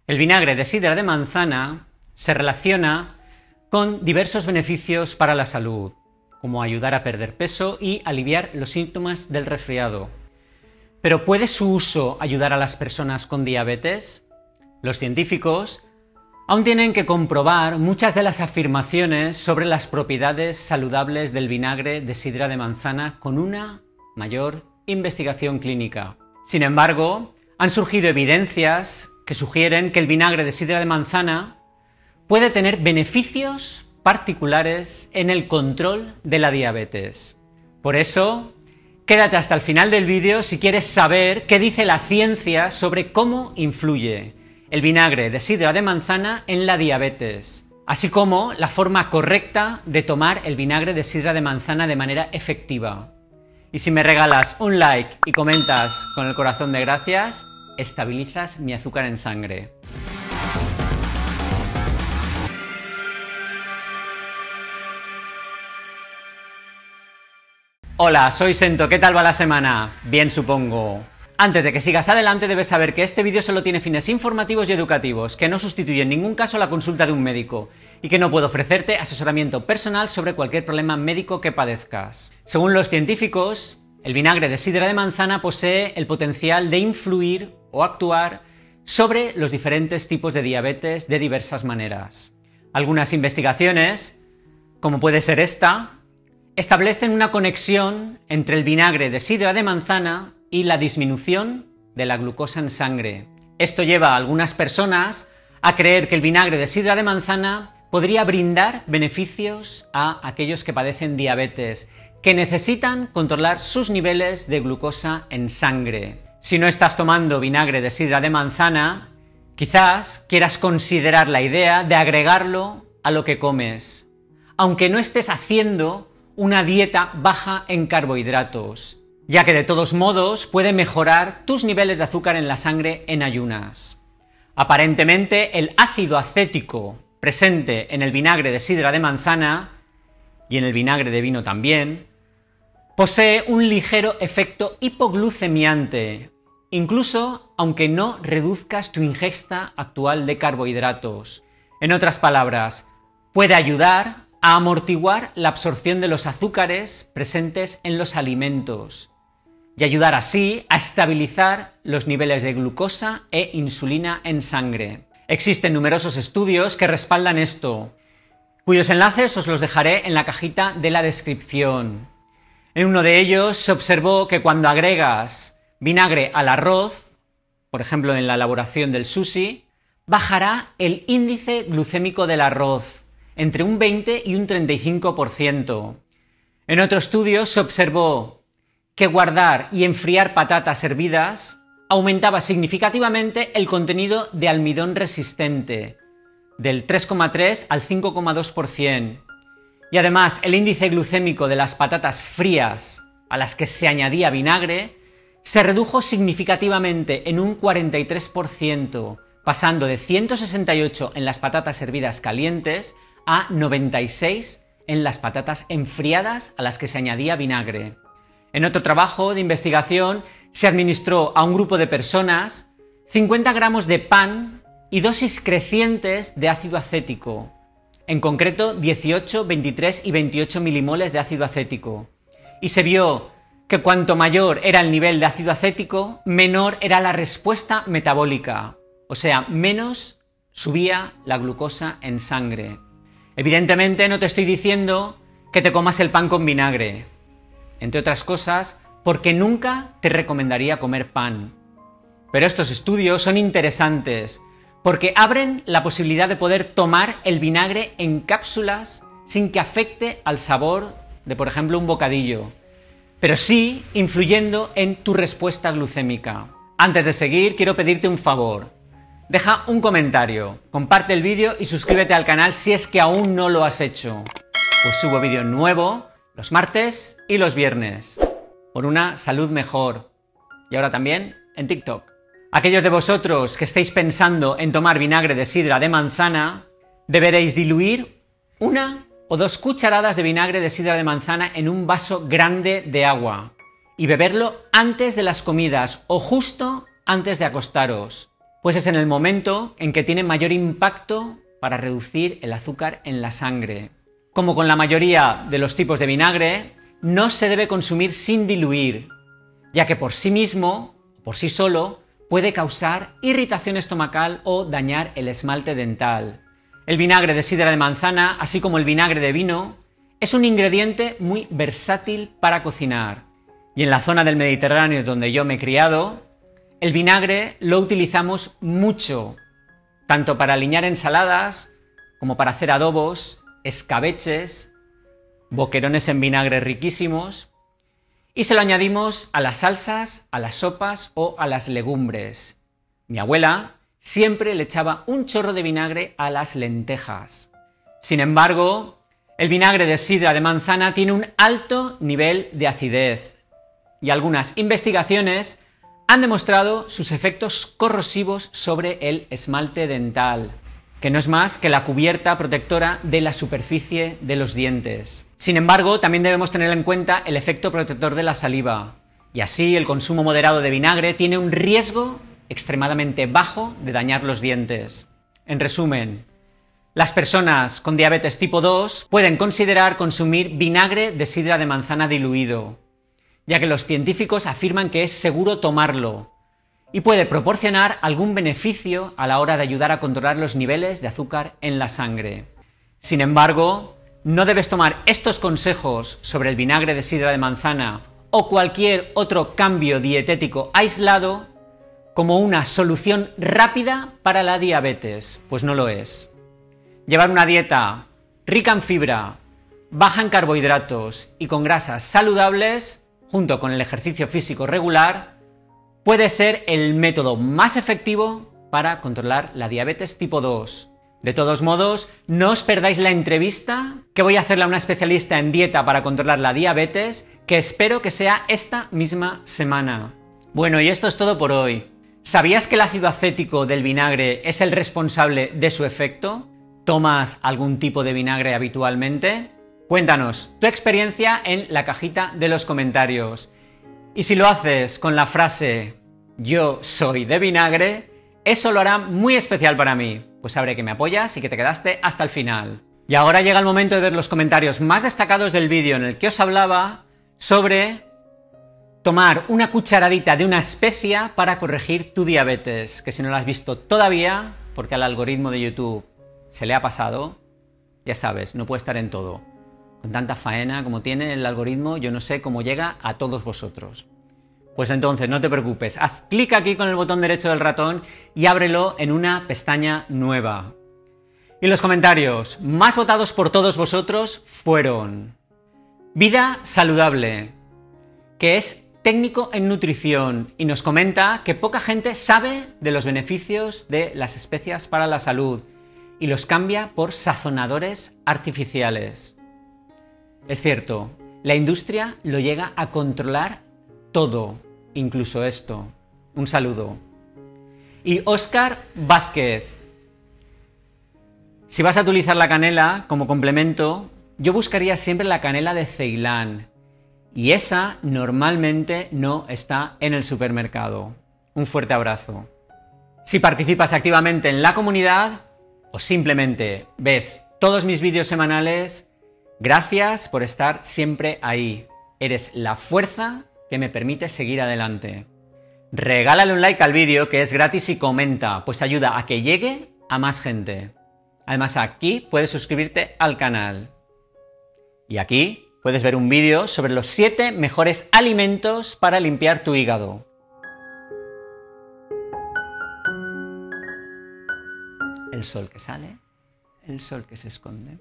El vinagre de sidra de manzana se relaciona con diversos beneficios para la salud, como ayudar a perder peso y aliviar los síntomas del resfriado. ¿Pero puede su uso ayudar a las personas con diabetes? Los científicos aún tienen que comprobar muchas de las afirmaciones sobre las propiedades saludables del vinagre de sidra de manzana con una mayor investigación clínica. Sin embargo, han surgido evidencias que sugieren que el vinagre de sidra de manzana puede tener beneficios particulares en el control de la diabetes. Por eso, quédate hasta el final del vídeo si quieres saber qué dice la ciencia sobre cómo influye el vinagre de sidra de manzana en la diabetes, así como la forma correcta de tomar el vinagre de sidra de manzana de manera efectiva. Y si me regalas un like y comentas con el corazón de gracias, estabilizas mi azúcar en sangre. Hola, soy Sento, ¿qué tal va la semana? Bien, supongo. Antes de que sigas adelante, debes saber que este vídeo solo tiene fines informativos y educativos, que no sustituye en ningún caso la consulta de un médico, y que no puedo ofrecerte asesoramiento personal sobre cualquier problema médico que padezcas. Según los científicos, el vinagre de sidra de manzana posee el potencial de influir o actuar sobre los diferentes tipos de diabetes de diversas maneras. Algunas investigaciones, como puede ser esta, establecen una conexión entre el vinagre de sidra de manzana y la disminución de la glucosa en sangre. Esto lleva a algunas personas a creer que el vinagre de sidra de manzana podría brindar beneficios a aquellos que padecen diabetes, que necesitan controlar sus niveles de glucosa en sangre. Si no estás tomando vinagre de sidra de manzana, quizás quieras considerar la idea de agregarlo a lo que comes, aunque no estés haciendo una dieta baja en carbohidratos, ya que de todos modos puede mejorar tus niveles de azúcar en la sangre en ayunas. Aparentemente, el ácido acético presente en el vinagre de sidra de manzana, y en el vinagre de vino también, posee un ligero efecto hipoglucemiante, incluso aunque no reduzcas tu ingesta actual de carbohidratos. En otras palabras, puede ayudar a amortiguar la absorción de los azúcares presentes en los alimentos y ayudar así a estabilizar los niveles de glucosa e insulina en sangre. Existen numerosos estudios que respaldan esto, cuyos enlaces os los dejaré en la cajita de la descripción. En uno de ellos se observó que cuando agregas vinagre al arroz, por ejemplo en la elaboración del sushi, bajará el índice glucémico del arroz entre un 20 y un 35%. En otro estudio se observó que guardar y enfriar patatas hervidas aumentaba significativamente el contenido de almidón resistente, del 3,3 al 5,2%. Y además el índice glucémico de las patatas frías a las que se añadía vinagre se redujo significativamente en un 43%, pasando de 168 en las patatas hervidas calientes a 96 en las patatas enfriadas a las que se añadía vinagre. En otro trabajo de investigación se administró a un grupo de personas 50 gramos de pan y dosis crecientes de ácido acético, en concreto 18, 23 y 28 milimoles de ácido acético, y se vio que cuanto mayor era el nivel de ácido acético, menor era la respuesta metabólica, o sea, menos subía la glucosa en sangre. Evidentemente no te estoy diciendo que te comas el pan con vinagre, entre otras cosas porque nunca te recomendaría comer pan. Pero estos estudios son interesantes porque abren la posibilidad de poder tomar el vinagre en cápsulas sin que afecte al sabor de, por ejemplo, un bocadillo, pero sí influyendo en tu respuesta glucémica. Antes de seguir, quiero pedirte un favor. Deja un comentario, comparte el vídeo y suscríbete al canal si es que aún no lo has hecho, pues subo vídeo nuevo los martes y los viernes, por una salud mejor, y ahora también en TikTok. Aquellos de vosotros que estéis pensando en tomar vinagre de sidra de manzana, deberéis diluir 1 o 2 cucharadas de vinagre de sidra de manzana en un vaso grande de agua y beberlo antes de las comidas o justo antes de acostaros. Pues es en el momento en que tiene mayor impacto para reducir el azúcar en la sangre. Como con la mayoría de los tipos de vinagre, no se debe consumir sin diluir, ya que por sí mismo, por sí solo, puede causar irritación estomacal o dañar el esmalte dental. El vinagre de sidra de manzana, así como el vinagre de vino, es un ingrediente muy versátil para cocinar. Y en la zona del Mediterráneo donde yo me he criado, el vinagre lo utilizamos mucho, tanto para aliñar ensaladas, como para hacer adobos, escabeches, boquerones en vinagre riquísimos, y se lo añadimos a las salsas, a las sopas o a las legumbres. Mi abuela siempre le echaba un chorro de vinagre a las lentejas. Sin embargo, el vinagre de sidra de manzana tiene un alto nivel de acidez, y algunas investigaciones han demostrado sus efectos corrosivos sobre el esmalte dental, que no es más que la cubierta protectora de la superficie de los dientes. Sin embargo, también debemos tener en cuenta el efecto protector de la saliva, y así el consumo moderado de vinagre tiene un riesgo extremadamente bajo de dañar los dientes. En resumen, las personas con diabetes tipo 2 pueden considerar consumir vinagre de sidra de manzana diluido, ya que los científicos afirman que es seguro tomarlo y puede proporcionar algún beneficio a la hora de ayudar a controlar los niveles de azúcar en la sangre. Sin embargo, no debes tomar estos consejos sobre el vinagre de sidra de manzana o cualquier otro cambio dietético aislado como una solución rápida para la diabetes, pues no lo es. Llevar una dieta rica en fibra, baja en carbohidratos y con grasas saludables, junto con el ejercicio físico regular, puede ser el método más efectivo para controlar la diabetes tipo 2. De todos modos, no os perdáis la entrevista que voy a hacerle a una especialista en dieta para controlar la diabetes, que espero que sea esta misma semana. Bueno, y esto es todo por hoy. ¿Sabías que el ácido acético del vinagre es el responsable de su efecto? ¿Tomas algún tipo de vinagre habitualmente? Cuéntanos tu experiencia en la cajita de los comentarios. Y si lo haces con la frase "yo soy de vinagre", eso lo hará muy especial para mí, pues sabré que me apoyas y que te quedaste hasta el final. Y ahora llega el momento de ver los comentarios más destacados del vídeo en el que os hablaba sobre tomar una cucharadita de una especia para corregir tu diabetes, que si no lo has visto todavía, porque al algoritmo de YouTube se le ha pasado, ya sabes, no puede estar en todo. Con tanta faena como tiene el algoritmo, yo no sé cómo llega a todos vosotros. Pues entonces, no te preocupes, haz clic aquí con el botón derecho del ratón y ábrelo en una pestaña nueva. Y los comentarios más votados por todos vosotros fueron: Vida Saludable, que es técnico en nutrición y nos comenta que poca gente sabe de los beneficios de las especias para la salud y los cambia por sazonadores artificiales. Es cierto, la industria lo llega a controlar todo, incluso esto. Un saludo. Y Óscar Vázquez: si vas a utilizar la canela como complemento, yo buscaría siempre la canela de Ceilán, y esa normalmente no está en el supermercado. Un fuerte abrazo. Si participas activamente en la comunidad o simplemente ves todos mis vídeos semanales, gracias por estar siempre ahí. Eres la fuerza que me permite seguir adelante. Regálale un like al vídeo, que es gratis, y comenta, pues ayuda a que llegue a más gente. Además, aquí puedes suscribirte al canal. Y aquí puedes ver un vídeo sobre los 7 mejores alimentos para limpiar tu hígado. El sol que sale, el sol que se esconde.